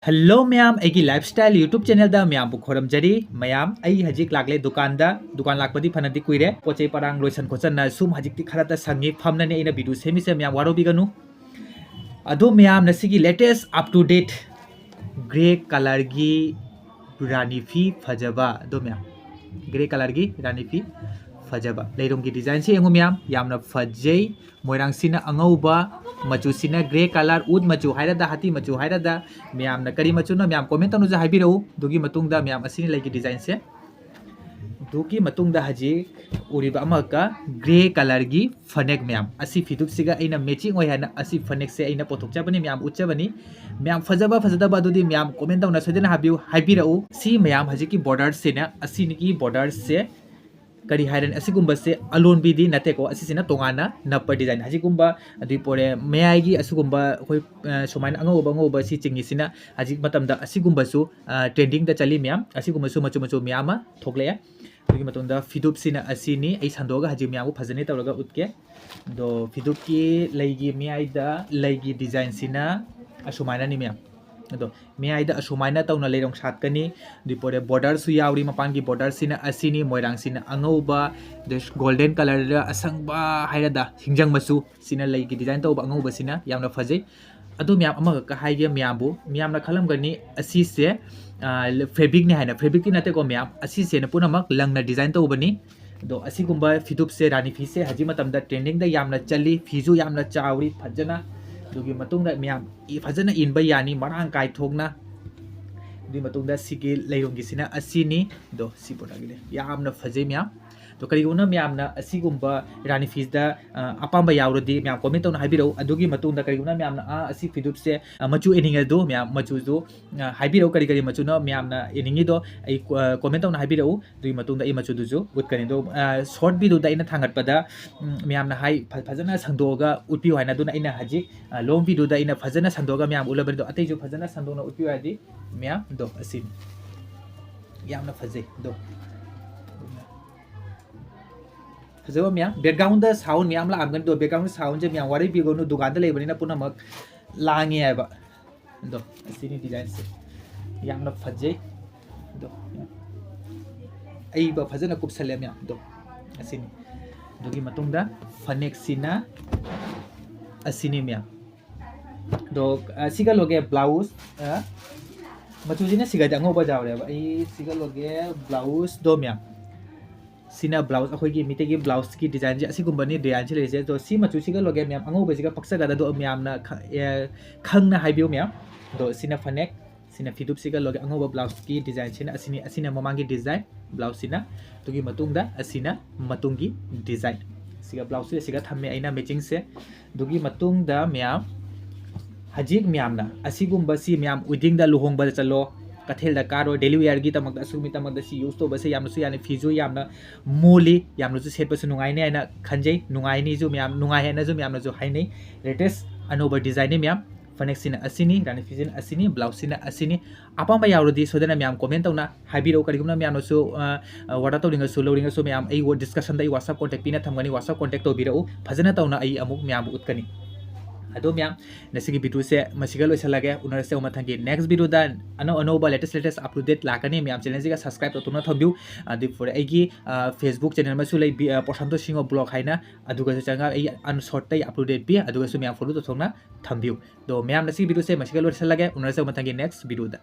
hello ma'am एगी lifestyle YouTube channel दा ma'am बु खोरम जरी मैम आई हजिक लागले दुकान लाकपदी फनदी कुइरे पोचे परंग लोइसन खोचन सुम हजिक खराता संगी फमनने इना वीडियो सेमी से मैम वारो बिगनु अदो मैम नसिगी latest up to date grey colour की रानीफी फजबा दो मैम ग्रे कलर की रानीफी फजबा लेरोम की डिजाइन से यंगो मैम यामना फजै मोइरांगसिना अंगौबा मचुसिना ग्रे कलर उद मचु हाइरादा हाती मचु हाइरादा मैम ना करी मचु ना मैम कमेंट तनु जा हाइबिरौ दुगी मतुंगदा मैम असिनि लेगी डिजाइन से दुगी मतुंगदा हजी उरिबा अमका ग्रे कलर की फनेक मैम असी फिदुप सिगा आइना मैचिंग होय हाना असी फनेक से आइना पोथोकचाबनी मैम उच्चाबनी मैम फजबा फजदबा दुदी मैम कमेंट तनु सदेना हाइबिरौ सी मैम हजी की बॉर्डर से ना असिनि की बॉर्डर से करी हाइरन असिगुम्बा से अलोन बिदी नतेको असिसिना तोंगाना नप्पर डिजाइन हजिगुम्बा अदुई पोरे मेयागी असुगुम्बा होय सुमाइन अंगोबा सि चिंगिसिना हजिक मतमदा असिगुम्बासु ट्रेंडिंग दा चली मैम असिगुम्बासु मचु मचु मैम थोकले दुगी मतुंदा फिदुप सिना असिनी आई संदोगा हजि मैम फजने तौरगा उतके दो फिदुप की लैगी मेयाइदा लैगी डिजाइन सिना असुमाइना नि मैम अदो मेयाइदा असुमाइना तौना लेरोंग सातकनी दिपोरे बॉर्डर सु यावरी मपान की बॉर्डर सिना असिनी मोइरांग सिना अंगौबा दिस गोल्डन कलर असंगबा हाइरादा हिंजंग मसु सिना लैगी डिजाइन तौबा अंगौबा सिना यामना फजै अदो मैम अमगा का हाइगे मैमबु मैमना खलमगनी असी से फैब्रिक ने हाइना फैब्रिक की नते को मैम असी से न पुनमक लंगना डिजाइन तौबनी दो असिगुम्बा फिदुप से रानीफी से हजि मतमदा ट्रेंडिंग दा यामना चली फीजु यामना चावरी फजना दुगी मतुंगदा मैम फजना इनबा यानी मरांग काय थोगना दुगी मतुंगदा सिगे लैरोंगी सिना असिनी दो सि पोटागिले यामना फजै मैम तो करिगुना मैमना असिगुम्बा रानीफीदा अपाम्बा यावरदी मैम कमेंट तौना हाइबिरौ अदुगी मतुंगदा करिगुना मैमना असी फिदुप से मचु एनिंगदो मैम मचुजो हाइबिरौ करी करी मचुना मैमना एनिंगिदो आई कमेंट तौना हाइबिरौ दुगी मतुंगदा आई मचुदुजो उतकनि दो शॉर्ट वीडियो दा इना थांगतपदा मैमना हाइ फजना संदोगा उटपियो हाइना दुना इना हजि लॉन्ग वीडियो दा इना फजना संदोगा मैम उलबरदो अतैजो फजना संदोना उटपियो हादि मैम दो असिन यामना फजै दो फजबा मैम बैकग्राउंड साउंड मैम लामगन दो बैकग्राउंड साउंड जे मैम वारी बिगोनु दुकान दा लेबनिना पुनमक लांगे आबा दो असिनी डिजाइन से यामना फजै दो आइबा फजना कुपसले मैम दो असिनी दुगी मतुंगदा फनेक सिना असिनी मैम दो सिगा लोगे ब्लाउज मचुजिना सिगा अंगोबा जावरेबा आई सिगा लोगे ब्लाउज दो मैम सिना ब्लाउज अखोगी मिटेगी ब्लाउज की डिजाइन जे असिगुम्बनी डिजाइन से लेजे तो सि मचु सिगा लोगे मैम अंगोबा सिगा पक्सगा दो मैम ना खंगना हाइबियो मैम दो सिना फनेक सिना फिदुप सिगा लोगे अंगोबा ब्लाउज की डिजाइन सिना असिनी असिना ममांगी डिजाइन ब्लाउज सिना तुगी मतुंगदा असिना मतुंगी डिजाइन सिगा ब्लाउज से सिगा थम्मे आइना मैचिंग से दुगी मतुंगदा मैम हजिक मैम ना असिगुम्बा सि मैम वेडिंग दा लुहोंगबा चलो कथेल दा कारो डेली वेयर की तमक असुमी तमक सी यूज तो बसे यामनसु यानी फिजु यामना मोली यामनसु सेटपसु नुंगाइने आइना खंजै नुंगाइनी जो मैम नुंगाइ हैना जो मैमना जो हाइनै लेटेस्ट अनोबा डिजाइन ने मैम फनेक सिना असिनी रानीफी सिना असिनी ब्लाउज सिना असिनी अपाम्बा यावरदी सोदना मैम कमेंट तौना हाइबिरो करिगुना मैमनसु वाटा तौरिंगसु लौरिंगसु मैम आई डिस्कशन दा WhatsApp कांटेक्ट पिना थमगनी WhatsApp कांटेक्ट तौबिरौ फजना तौना आई अमुक मैम उतकनी अदो मैम नसिगी वीडियो से मसिगा लोइसलागे उनरसे मथंगी नेक्स्ट वीडियो दा अनोबा लेटेस्ट अपडेट लाकनी मैम चैनल जिगा सब्सक्राइब तौना थम्बिउ अदि फॉर आइगी फेसबुक चैनल मसु लै प्रशांतो सिंह ब्लॉग हाइना अदुगा चंगा आई अन शॉर्ट तै अपडेट बि अदुगा सु मैम फॉलो तौना थम्बिउ दो मैम नसिगी वीडियो से मसिगा लोइसलागे उनरसे मथंगी नेक्स्ट वीडियो दा